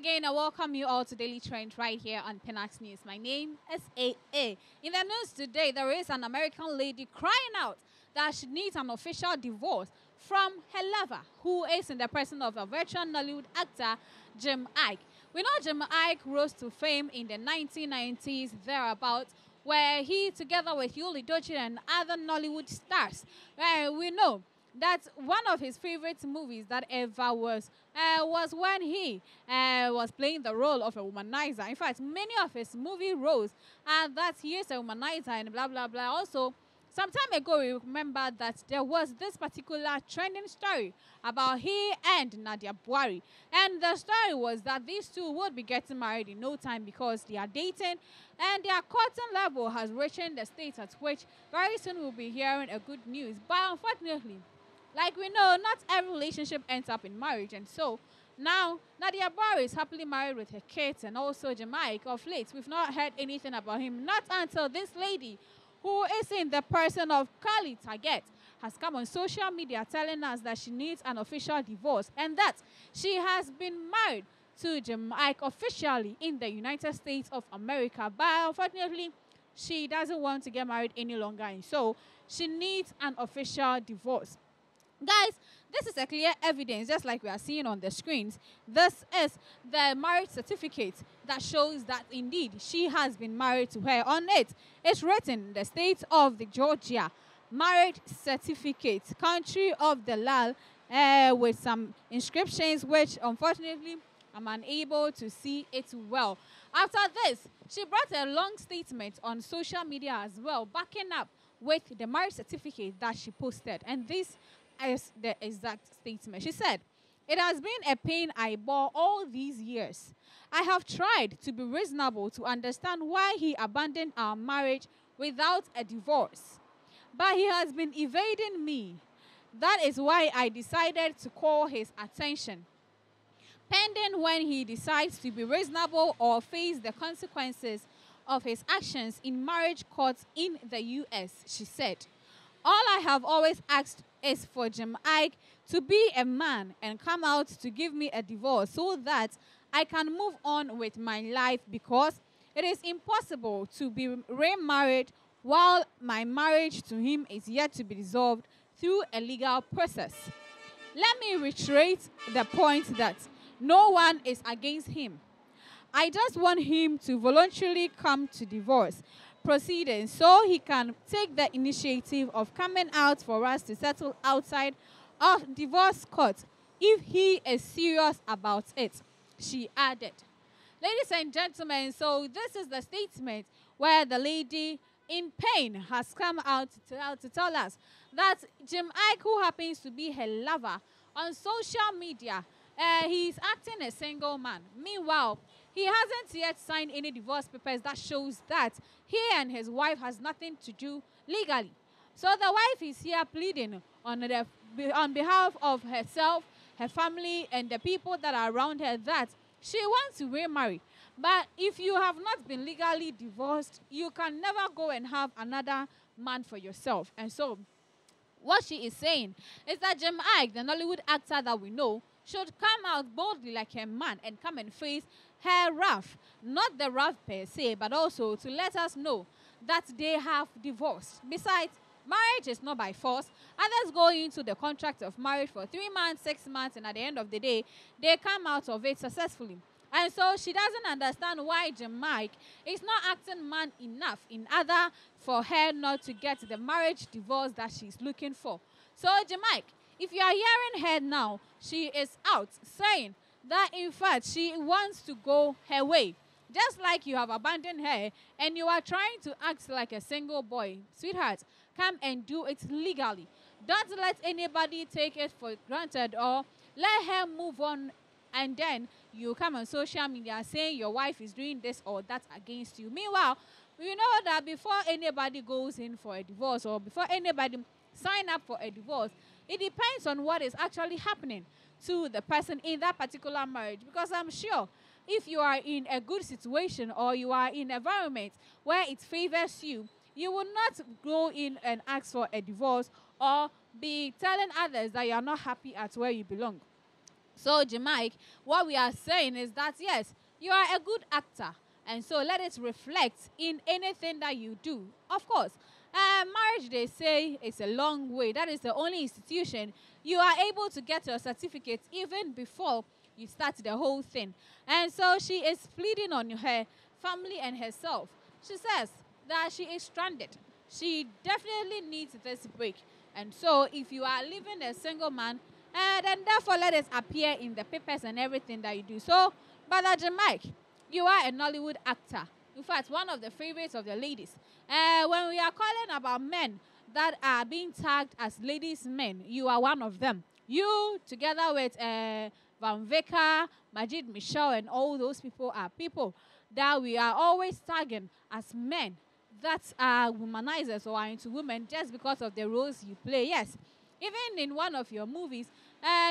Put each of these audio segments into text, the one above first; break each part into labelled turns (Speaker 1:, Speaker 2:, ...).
Speaker 1: again, I welcome you all to Daily Trend right here on Penax News. My name is AA. In the news today, there is an American lady crying out that she needs an official divorce from her lover, who is in the person of a veteran Nollywood actor, Jim Iyke. We know Jim Iyke rose to fame in the 1990s, thereabouts, where he, together with Yuli Dochi and other Nollywood stars, we know that one of his favorite movies that ever was when he was playing the role of a womanizer. In fact, many of his movie roles are that he is a womanizer and blah, blah, blah. Also, some time ago, we remember that there was this particular trending story about he and Nadia Buhari. And the story was that these two would be getting married in no time because they are dating and their courting level has reached the state at which very soon we'll be hearing a good news. But unfortunately, like we know, not every relationship ends up in marriage. And so now Nadia Buhari is happily married with her kids and also Jim Iyke. Of late, we've not heard anything about him. Not until this lady, who is in the person of Carly Target, has come on social media telling us that she needs an official divorce and that she has been married to Jim Iyke officially in the United States of America. But unfortunately, she doesn't want to get married any longer, and so she needs an official divorce. Guys, this is a clear evidence, just like we are seeing on the screens. This is the marriage certificate that shows that indeed she has been married to her. On it, it's written the state of the Georgia marriage certificate, country of the Lal, with some inscriptions which unfortunately I'm unable to see it well. After this, she brought a long statement on social media as well, backing up with the marriage certificate that she posted. And this is the exact statement. She said, "It has been a pain I bore all these years. I have tried to be reasonable to understand why he abandoned our marriage without a divorce. But he has been evading me. That is why I decided to call his attention. Pending when he decides to be reasonable or face the consequences of his actions in marriage courts in the U.S., she said. All I have always asked is for Jim Iyke to be a man and come out to give me a divorce so that I can move on with my life, because it is impossible to be remarried while my marriage to him is yet to be resolved through a legal process. Let me reiterate the point that no one is against him. I just want him to voluntarily come to divorce proceedings so he can take the initiative of coming out for us to settle outside of divorce court if he is serious about it," she added. Ladies and gentlemen, so this is the statement where the lady in pain has come out to tell us that Jim Iyke, who happens to be her lover, on social media, he's acting a single man. Meanwhile, he hasn't yet signed any divorce papers that shows that he and his wife has nothing to do legally. So the wife is here pleading on behalf of herself, her family, and the people that are around her that she wants to remarry. But if you have not been legally divorced, you can never go and have another man for yourself. And so what she is saying is that Jim Iyke, the Nollywood actor that we know, should come out boldly like a man and come and face her wrath. Not the wrath per se, but also to let us know that they have divorced. Besides, marriage is not by force. Others go into the contract of marriage for 3 months, 6 months, and at the end of the day, they come out of it successfully. And so she doesn't understand why Jim Iyke is not acting man enough in order for her not to get the marriage divorce that she's looking for. So Jim Iyke, if you are hearing her now, she is out saying that in fact she wants to go her way. Just like you have abandoned her and you are trying to act like a single boy. Sweetheart, come and do it legally. Don't let anybody take it for granted or let her move on, and then you come on social media saying your wife is doing this or that against you. Meanwhile, we know that before anybody goes in for a divorce or before anybody sign up for a divorce, it depends on what is actually happening to the person in that particular marriage. Because I'm sure if you are in a good situation or you are in an environment where it favors you, you will not go in and ask for a divorce or be telling others that you are not happy at where you belong. So, Jamaic, what we are saying is that yes, you are a good actor, and so let it reflect in anything that you do. Of course, marriage, they say, is a long way. That is the only institution you are able to get your certificate even before you start the whole thing. And so she is pleading on her family and herself. She says that she is stranded. She definitely needs this break. And so if you are living a single man, then therefore let it appear in the papers and everything that you do. So, Brother Jamaic, you are a Nollywood actor. In fact, one of the favorites of the ladies. When we are calling about men that are being tagged as ladies' men, you are one of them. You, together with Van Veka, Majid Michelle, and all those people are people that we are always tagging as men that are womanizers or are into women just because of the roles you play. Yes, even in one of your movies,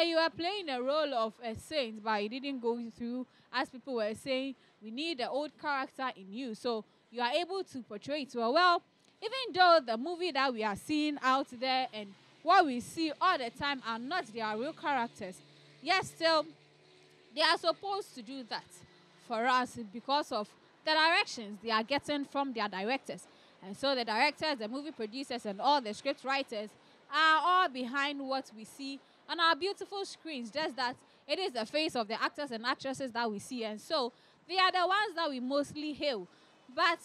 Speaker 1: you are playing the role of a saint, but it didn't go through, as people were saying, we need the old character in you. So you are able to portray it well. Well, even though the movie that we are seeing out there and what we see all the time are not their real characters, yes, still, they are supposed to do that for us because of the directions they are getting from their directors. And so the directors, the movie producers, and all the script writers are all behind what we see on our beautiful screens, just that it is the face of the actors and actresses that we see. And so they are the ones that we mostly hail. But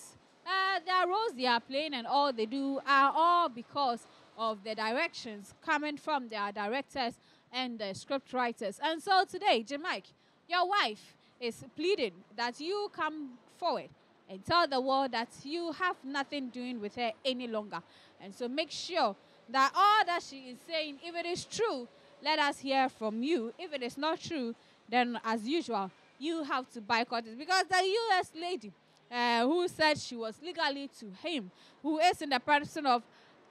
Speaker 1: the roles they are playing and all they do are all because of the directions coming from their directors and the script writers. And so today, Jamaic, your wife is pleading that you come forward and tell the world that you have nothing doing with her any longer. And so make sure that all that she is saying, if it is true, let us hear from you. If it is not true, then as usual, you have to boycott it. Because the U.S. lady who said she was legally to him, who is in the person of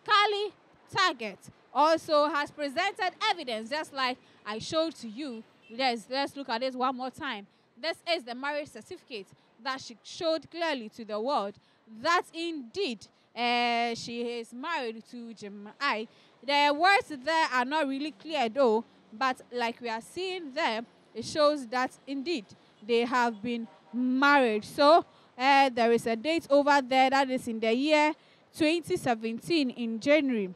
Speaker 1: Carly Target, also has presented evidence, just like I showed to you. Let's look at this one more time. This is the marriage certificate that she showed clearly to the world that indeed she is married to Jamaic. The words there are not really clear though, but like we are seeing there, it shows that indeed they have been married. So there is a date over there that is in the year 2017 in January.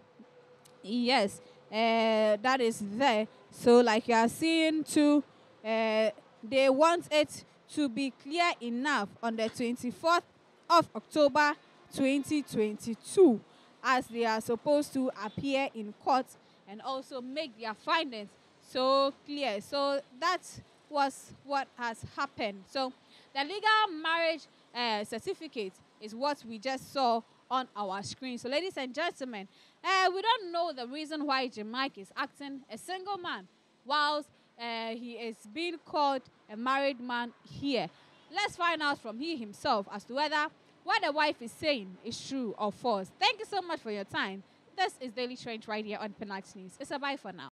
Speaker 1: Yes, that is there. So like you are seeing too, they want it to be clear enough on the 24th of October 2022 as they are supposed to appear in court and also make their findings so clear. So that was what has happened. So the legal marriage certificate is what we just saw on our screen. So ladies and gentlemen, we don't know the reason why Jamaic is acting a single man whilst he is being called a married man here. Let's find out from he himself as to whether what the wife is saying is true or false. Thank you so much for your time. This is Daily Trend right here on Pinax News. It's a bye for now.